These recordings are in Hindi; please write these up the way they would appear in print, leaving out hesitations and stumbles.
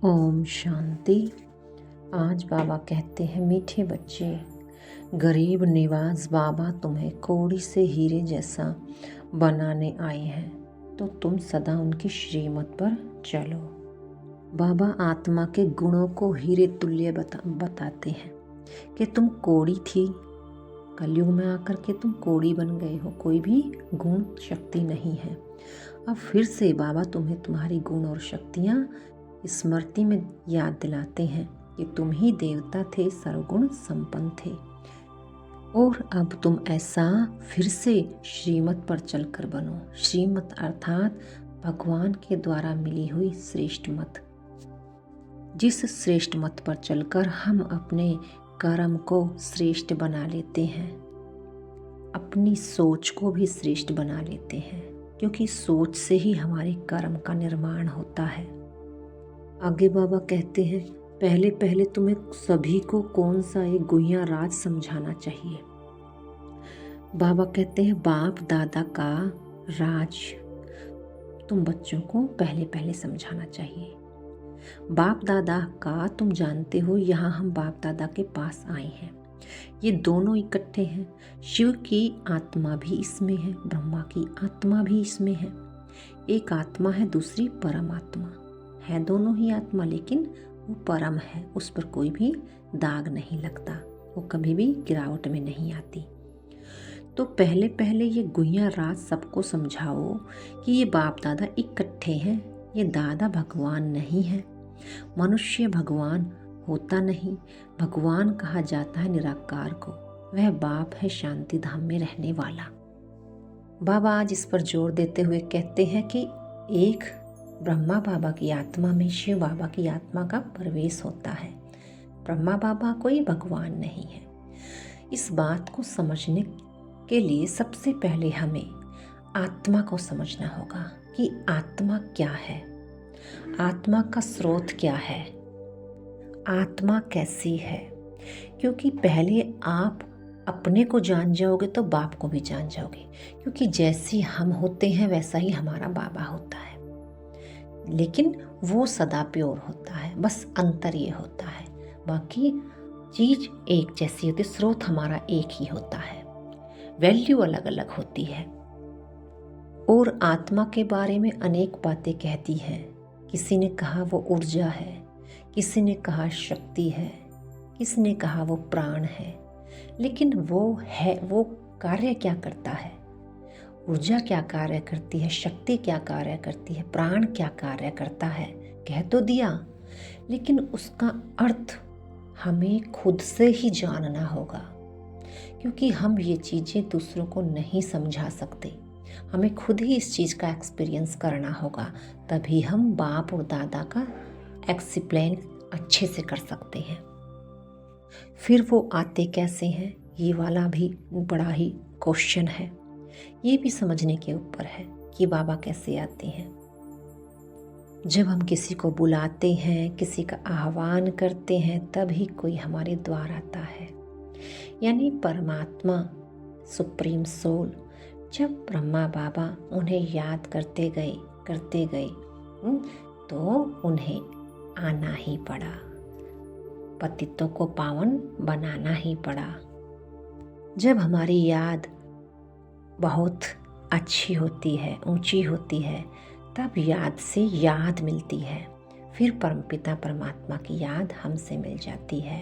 ओम शांति। आज बाबा कहते हैं, मीठे बच्चे, गरीब निवाज बाबा तुम्हें कौड़ी से हीरे जैसा बनाने आए हैं, तो तुम सदा उनकी श्रीमत पर चलो। बाबा आत्मा के गुणों को हीरे तुल्य बताते हैं कि तुम कौड़ी थी, कलयुग में आकर के तुम कौड़ी बन गए हो, कोई भी गुण शक्ति नहीं है। अब फिर से बाबा तुम्हें तुम्हारी गुण और शक्तियाँ स्मृति में याद दिलाते हैं कि तुम ही देवता थे, सर्वगुण संपन्न थे, और अब तुम ऐसा फिर से श्रीमत पर चलकर बनो। श्रीमत अर्थात भगवान के द्वारा मिली हुई श्रेष्ठ मत, जिस श्रेष्ठ मत पर चलकर हम अपने कर्म को श्रेष्ठ बना लेते हैं, अपनी सोच को भी श्रेष्ठ बना लेते हैं, क्योंकि सोच से ही हमारे कर्म का निर्माण होता है। आगे बाबा कहते हैं, पहले पहले तुम्हें सभी को कौन सा एक गुहिया राज समझाना चाहिए। बाबा कहते हैं, बाप दादा का राज तुम बच्चों को पहले पहले समझाना चाहिए। बाप दादा का तुम जानते हो, यहाँ हम बाप दादा के पास आए हैं, ये दोनों इकट्ठे हैं। शिव की आत्मा भी इसमें है, ब्रह्मा की आत्मा भी इसमें है। एक आत्मा है, दूसरी परमात्मा है, दोनों ही आत्मा, लेकिन वो परम है, उस पर कोई भी दाग नहीं लगता, वो कभी भी गिरावट में नहीं आती। तो पहले पहले ये गुहिया राज सबको समझाओ कि ये बाप दादा इकट्ठे हैं, ये दादा भगवान नहीं है। मनुष्य भगवान होता नहीं, भगवान कहा जाता है निराकार को, वह बाप है शांति धाम में रहने वाला। बाबा आज इस पर जोर देते हुए कहते हैं कि एक ब्रह्मा बाबा की आत्मा में शिव बाबा की आत्मा का प्रवेश होता है। ब्रह्मा बाबा कोई भगवान नहीं है। इस बात को समझने के लिए सबसे पहले हमें आत्मा को समझना होगा कि आत्मा क्या है, आत्मा का स्रोत क्या है, आत्मा कैसी है। क्योंकि पहले आप अपने को जान जाओगे तो बाप को भी जान जाओगे, क्योंकि जैसी हम होते हैं वैसा ही हमारा बाबा होता है, लेकिन वो सदा प्योर होता है, बस अंतर ये होता है, बाकी चीज़ एक जैसी होती, स्रोत हमारा एक ही होता है, वैल्यू अलग अलग होती है। और आत्मा के बारे में अनेक बातें कहती हैं। किसी ने कहा वो ऊर्जा है, किसी ने कहा शक्ति है, किसी ने कहा वो प्राण है, लेकिन वो है, वो कार्य क्या करता है, ऊर्जा क्या कार्य करती है, शक्ति क्या कार्य करती है, प्राण क्या कार्य करता है, कह तो दिया, लेकिन उसका अर्थ हमें खुद से ही जानना होगा, क्योंकि हम ये चीज़ें दूसरों को नहीं समझा सकते। हमें खुद ही इस चीज़ का एक्सपीरियंस करना होगा, तभी हम बाप और दादा का एक्सप्लेन अच्छे से कर सकते हैं। फिर वो आते कैसे हैं, ये वाला भी बड़ा ही क्वेश्चन है। ये भी समझने के ऊपर है कि बाबा कैसे आते हैं। जब हम किसी को बुलाते हैं, किसी का आह्वान करते हैं, तभी कोई हमारे द्वार आता है, यानी परमात्मा सुप्रीम सोल। जब ब्रह्मा बाबा उन्हें याद करते गए तो उन्हें आना ही पड़ा, पतितों को पावन बनाना ही पड़ा। जब हमारी याद बहुत अच्छी होती है, ऊंची होती है, तब याद से याद मिलती है, फिर परमपिता परमात्मा की याद हमसे मिल जाती है,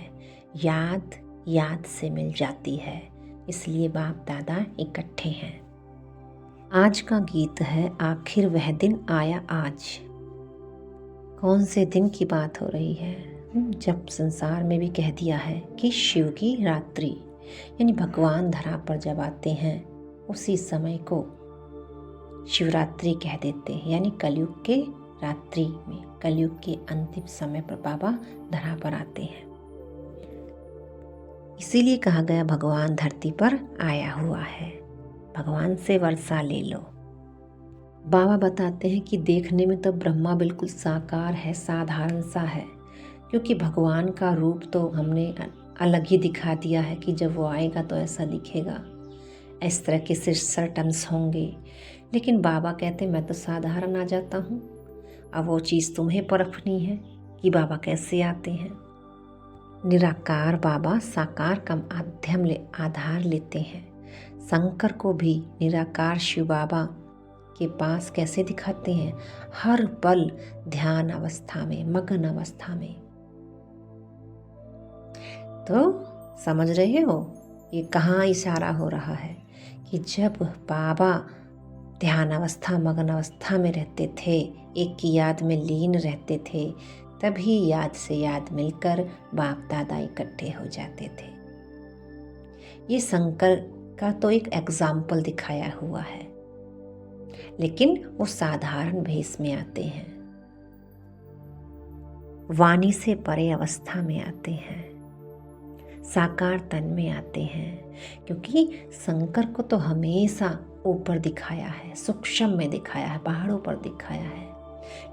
याद से मिल जाती है। इसलिए बाप दादा इकट्ठे हैं। आज का गीत है, आखिर वह दिन आया आज। कौन से दिन की बात हो रही है? जब संसार में भी कह दिया है कि शिव की रात्रि, यानी भगवान धरा पर जब आते हैं उसी समय को शिवरात्रि कह देते हैं, यानी कलयुग के रात्रि में, कलयुग के अंतिम समय पर बाबा धरा पर आते हैं। इसीलिए कहा गया भगवान धरती पर आया हुआ है, भगवान से वर्षा ले लो। बाबा बताते हैं कि देखने में तो ब्रह्मा बिल्कुल साकार है, साधारण सा है, क्योंकि भगवान का रूप तो हमने अलग ही दिखा दिया है कि जब वो आएगा तो ऐसा दिखेगा, इस तरह के सर्टन्स होंगे। लेकिन बाबा कहते मैं तो साधारण आ जाता हूँ। अब वो चीज़ तुम्हें परखनी है कि कि बाबा कैसे आते हैं। निराकार बाबा साकार का आधार लेते हैं। शंकर को भी निराकार शिव बाबा के पास कैसे दिखाते हैं, हर पल ध्यान अवस्था में, मगन अवस्था में। तो समझ रहे हो ये कहाँ इशारा हो रहा है कि जब बाबा ध्यान अवस्था, मगन अवस्था में रहते थे, एक की याद में लीन रहते थे, तभी याद से याद मिलकर बाप दादा इकट्ठे हो जाते थे। ये शंकर का तो एक एग्जाम्पल दिखाया हुआ है, लेकिन वो साधारण भेष में आते हैं, वाणी से परे अवस्था में आते हैं, साकार तन में आते हैं। क्योंकि शंकर को तो हमेशा ऊपर दिखाया है, सूक्ष्म में दिखाया है, पहाड़ों पर दिखाया है,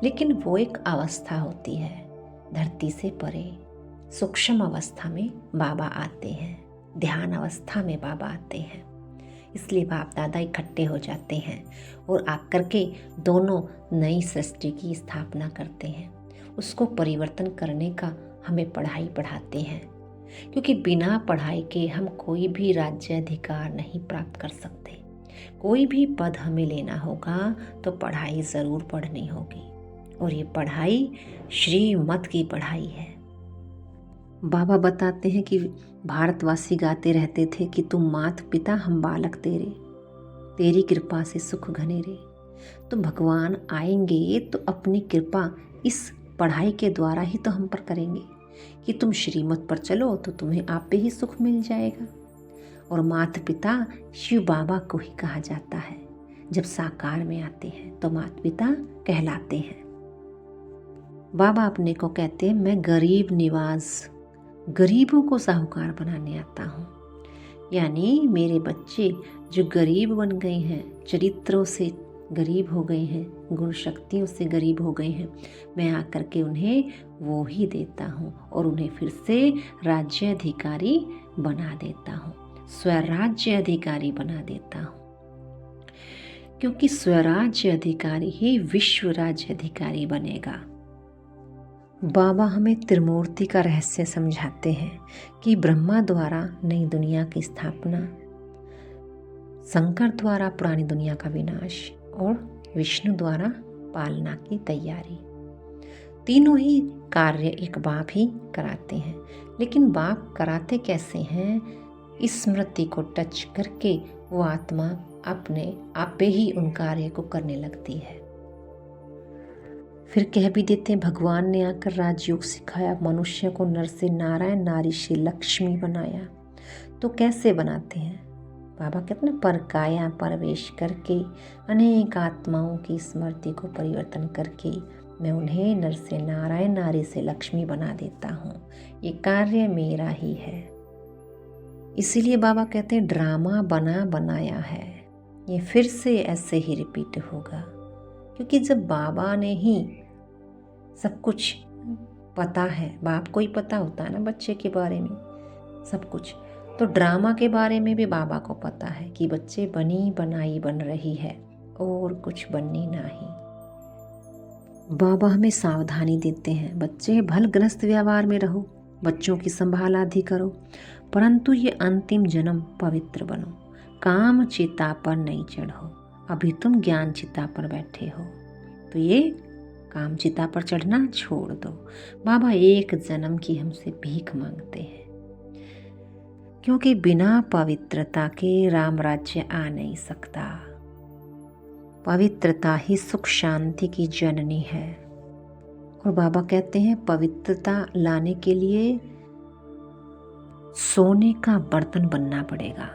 लेकिन वो एक अवस्था होती है धरती से परे। सूक्ष्म अवस्था में बाबा आते हैं, ध्यान अवस्था में बाबा आते हैं। इसलिए बाप दादा इकट्ठे हो जाते हैं और आकर के दोनों नई सृष्टि की स्थापना करते हैं। उसको परिवर्तन करने का हमें पढ़ाई पढ़ाते हैं, क्योंकि बिना पढ़ाई के हम कोई भी राज्य अधिकार नहीं प्राप्त कर सकते। कोई भी पद हमें लेना होगा तो पढ़ाई ज़रूर पढ़नी होगी, और ये पढ़ाई श्रीमत की पढ़ाई है। बाबा बताते हैं कि भारतवासी गाते रहते थे कि तुम मात पिता हम बालक तेरे, तेरी कृपा से सुख घने रे। तो भगवान आएंगे तो अपनी कृपा इस पढ़ाई के द्वारा ही तो हम पर करेंगे कि तुम श्रीमत पर चलो तो तुम्हें आप पे ही सुख मिल जाएगा। और माता पिता शिव बाबा को ही कहा जाता है। जब साकार में आते हैं तो माता पिता कहलाते हैं। बाबा अपने को कहते हैं मैं गरीब निवाज, गरीबों को साहूकार बनाने आता हूँ। यानी मेरे बच्चे जो गरीब बन गए हैं, चरित्रों से गरीब हो गए हैं, गुण शक्तियों से गरीब हो गए हैं, मैं आकर के उन्हें वो ही देता हूँ और उन्हें फिर से राज्य अधिकारी बना देता हूँ, स्वराज्य अधिकारी बना देता हूँ। क्योंकि स्वराज्य अधिकारी ही विश्व राज्य अधिकारी बनेगा। बाबा हमें त्रिमूर्ति का रहस्य समझाते हैं कि ब्रह्मा द्वारा नई दुनिया की स्थापना, शंकर द्वारा पुरानी दुनिया का विनाश और विष्णु द्वारा पालना की तैयारी। तीनों ही कार्य एक बाप ही कराते हैं। लेकिन बाप कराते कैसे हैं? स्मृति को टच करके वो आत्मा अपने आप पे ही उन कार्य को करने लगती है। फिर कह भी देते हैं भगवान ने आकर राजयोग सिखाया, मनुष्य को नर से नारायण, नारी से लक्ष्मी बनाया। तो कैसे बनाते हैं? बाबा कहते हैं पर काया प्रवेश करके अनेक आत्माओं की स्मृति को परिवर्तन करके मैं उन्हें नर से नारायण, नारी से लक्ष्मी बना देता हूँ। ये कार्य मेरा ही है। इसीलिए बाबा कहते हैं ड्रामा बना बनाया है, ये फिर से ऐसे ही रिपीट होगा। क्योंकि जब बाबा ने ही सब कुछ पता है, बाप को ही पता होता है ना बच्चे के बारे में सब कुछ, तो ड्रामा के बारे में भी बाबा को पता है कि बच्चे बनी बनाई बन रही है और कुछ बननी नहीं। बाबा हमें सावधानी देते हैं, बच्चे भलग्रस्त व्यवहार में रहो, बच्चों की संभाल आदि करो, परंतु ये अंतिम जन्म पवित्र बनो, काम चिता पर नहीं चढ़ो। अभी तुम ज्ञान चिता पर बैठे हो, तो ये काम चिता पर चढ़ना छोड़ दो। बाबा एक जन्म की हमसे भीख मांगते हैं, क्योंकि बिना पवित्रता के राम राज्य आ नहीं सकता। पवित्रता ही सुख शांति की जननी है। और बाबा कहते हैं पवित्रता लाने के लिए सोने का बर्तन बनना पड़ेगा।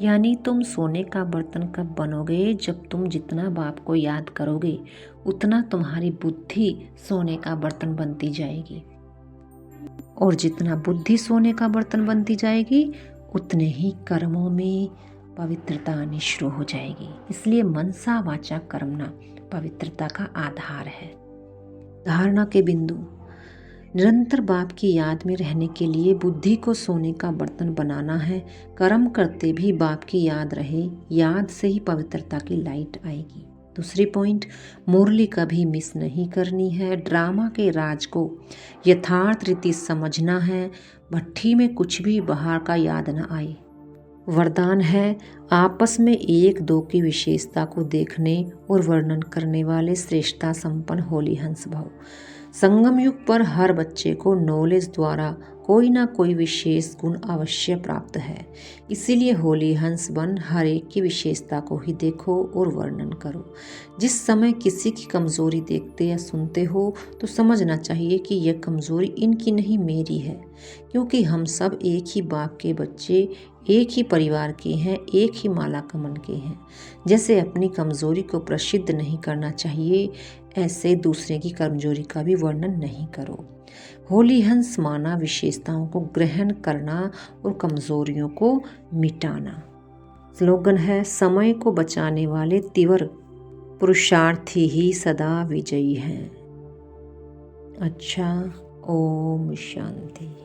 यानी तुम सोने का बर्तन कब बनोगे? जब तुम जितना बाप को याद करोगे उतना तुम्हारी बुद्धि सोने का बर्तन बनती जाएगी, और जितना बुद्धि सोने का बर्तन बनती जाएगी उतने ही कर्मों में पवित्रता आनी शुरू हो जाएगी। इसलिए मनसा वाचा कर्मणा पवित्रता का आधार है। धारणा के बिंदु, निरंतर बाप की याद में रहने के लिए बुद्धि को सोने का बर्तन बनाना है। कर्म करते भी बाप की याद रहे, याद से ही पवित्रता की लाइट आएगी। दूसरी पॉइंट, मुरली कभी मिस नहीं करनी है। ड्रामा के राज को यथार्थ रीति समझना है। भट्ठी में कुछ भी बाहर का याद न आए। वरदान है, आपस में एक दो की विशेषता को देखने और वर्णन करने वाले श्रेष्ठता संपन्न होली हंस भव। संगम युग पर हर बच्चे को नॉलेज द्वारा कोई ना कोई विशेष गुण अवश्य प्राप्त है। इसीलिए होली हंस बन हर एक की विशेषता को ही देखो और वर्णन करो। जिस समय किसी की कमजोरी देखते या सुनते हो तो समझना चाहिए कि यह कमजोरी इनकी नहीं, मेरी है, क्योंकि हम सब एक ही बाप के बच्चे, एक ही परिवार के हैं, एक ही माला कमल के हैं। जैसे अपनी कमजोरी को प्रसिद्ध नहीं करना चाहिए, ऐसे दूसरे की कमजोरी का भी वर्णन नहीं करो। होली हंस माना विशेषताओं को ग्रहण करना और कमजोरियों को मिटाना। स्लोगन है, समय को बचाने वाले तीव्र पुरुषार्थी ही सदा विजयी हैं। अच्छा, ओम शांति।